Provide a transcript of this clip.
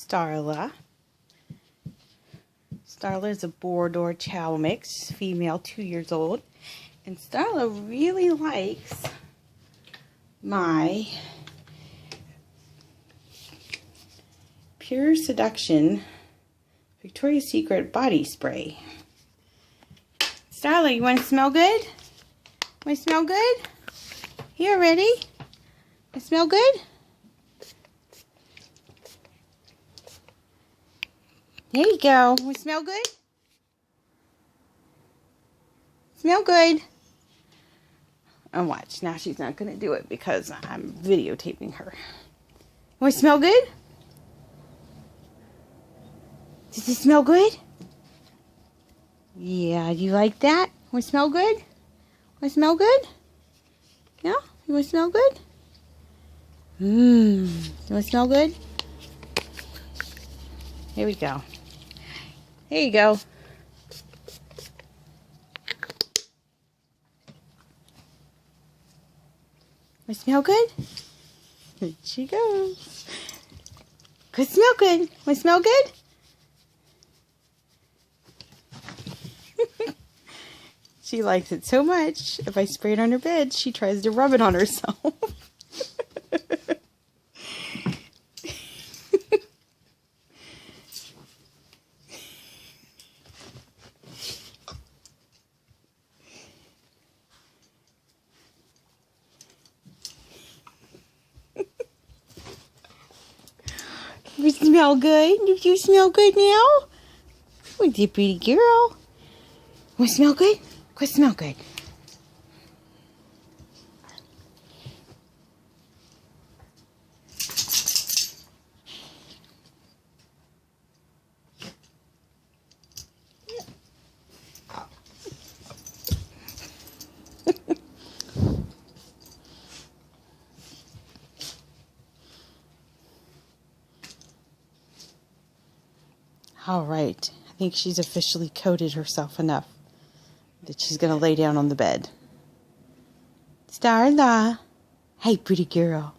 Starla. Starla is a Borador Chow mix, female, 2 years old. And Starla really likes my Pure Seduction Victoria's Secret body spray. Starla, you want to smell good? Want to smell good? Here, ready? I smell good? There you go. We smell good? Smell good. And watch. Now she's not going to do it because I'm videotaping her. We smell good? Does it smell good? Yeah, you like that? We smell good? We smell good? Yeah? You want to smell good? You want to smell good? Here we go. There you go. We smell good? Here she goes. Good, smell good. We smell good? She likes it so much. If I spray it on her bed, she tries to rub it on herself. You smell good? Do you smell good now? Oh, dear pretty girl. Want to smell good? Go smell good. All right. I think she's officially coated herself enough that she's going to lay down on the bed. Starla. Hey, pretty girl.